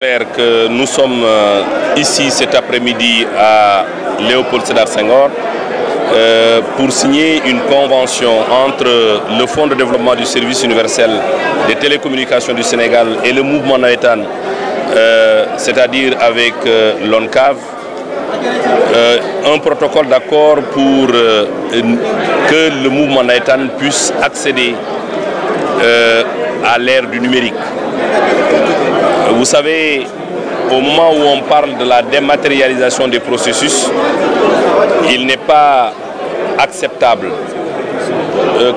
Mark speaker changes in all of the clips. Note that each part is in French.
Speaker 1: J'espère que nous sommes ici cet après-midi à Léopold Sédar Senghor pour signer une convention entre le Fonds de développement du service universel des télécommunications du Sénégal et le mouvement Nawetaan, c'est-à-dire avec l'ONCAV, un protocole d'accord pour que le mouvement Nawetaan puisse accéder à l'ère du numérique. Vous savez, au moment où on parle de la dématérialisation des processus, il n'est pas acceptable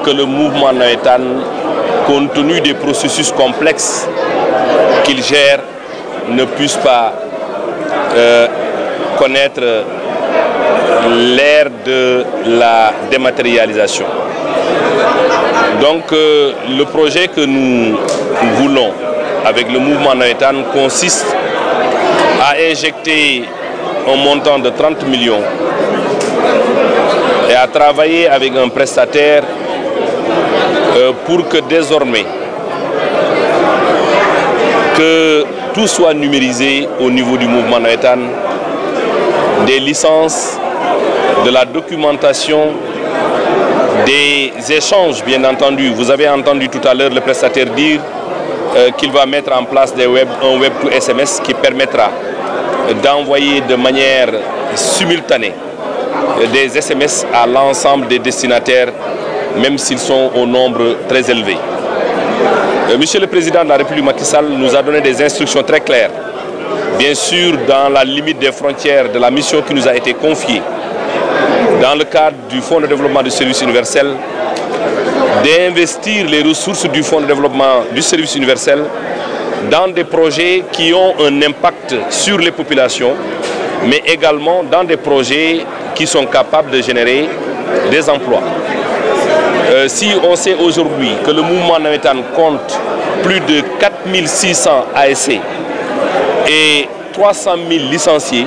Speaker 1: que le mouvement Nawetaan, compte tenu des processus complexes qu'il gère, ne puisse pas connaître l'ère de la dématérialisation. Donc le projet que nous voulons avec le mouvement Nawetaan consiste à injecter un montant de 30 millions et à travailler avec un prestataire pour que désormais que tout soit numérisé au niveau du mouvement Nawetaan, des licences, de la documentation, des échanges bien entendu. Vous avez entendu tout à l'heure le prestataire dire qu'il va mettre en place un web to SMS qui permettra d'envoyer de manière simultanée des SMS à l'ensemble des destinataires, même s'ils sont au nombre très élevé. Monsieur le Président de la République Macky Sall nous a donné des instructions très claires, bien sûr dans la limite des frontières de la mission qui nous a été confiée, dans le cadre du Fonds de développement du service universel, d'investir les ressources du Fonds de développement du service universel dans des projets qui ont un impact sur les populations, mais également dans des projets qui sont capables de générer des emplois. Si on sait aujourd'hui que le mouvement Nawetaan compte plus de 4600 ASC et 300 000 licenciés,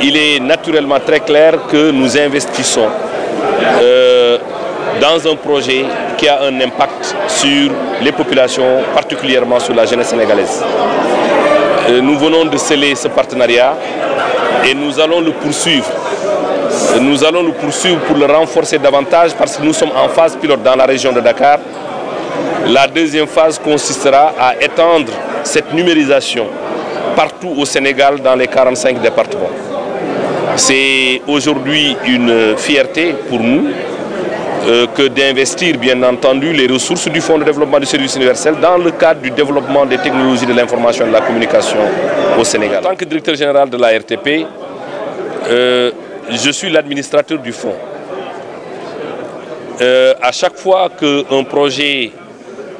Speaker 1: il est naturellement très clair que nous investissons dans un projet qui a un impact sur les populations, particulièrement sur la jeunesse sénégalaise. Nous venons de sceller ce partenariat et nous allons le poursuivre. Nous allons le poursuivre pour le renforcer davantage parce que nous sommes en phase pilote dans la région de Dakar. La deuxième phase consistera à étendre cette numérisation partout au Sénégal dans les 45 départements. C'est aujourd'hui une fierté pour nous que d'investir bien entendu les ressources du Fonds de développement du service universel dans le cadre du développement des technologies de l'information et de la communication au Sénégal. En tant que directeur général de la RTP, je suis l'administrateur du fonds. À chaque fois qu'un projet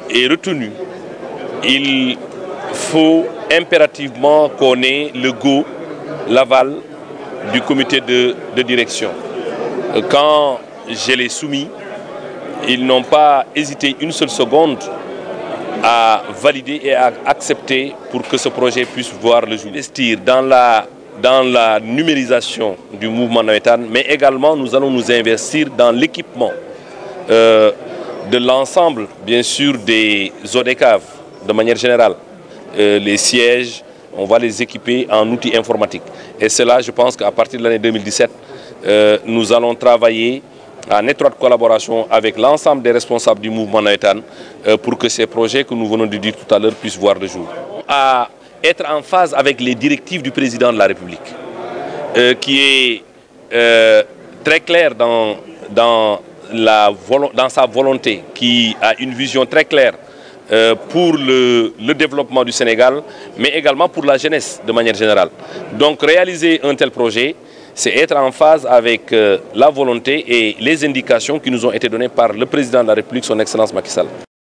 Speaker 1: est retenu, il faut impérativement qu'on ait le go, l'aval du comité de direction. Quand je l'ai soumis, ils n'ont pas hésité une seule seconde à valider et à accepter pour que ce projet puisse voir le jour. Investir dans la numérisation du mouvement Nawetaan, mais également nous allons nous investir dans l'équipement de l'ensemble, bien sûr, des ODCAV de manière générale. Les sièges, on va les équiper en outils informatiques. Et cela, je pense qu'à partir de l'année 2017, nous allons travailler en étroite collaboration avec l'ensemble des responsables du mouvement Nawetaan pour que ces projets que nous venons de dire tout à l'heure puissent voir le jour. À être en phase avec les directives du président de la République, qui est très clair dans sa volonté, qui a une vision très claire pour le développement du Sénégal, mais également pour la jeunesse de manière générale. Donc réaliser un tel projet, c'est être en phase avec la volonté et les indications qui nous ont été données par le président de la République, son Excellence Macky Sall.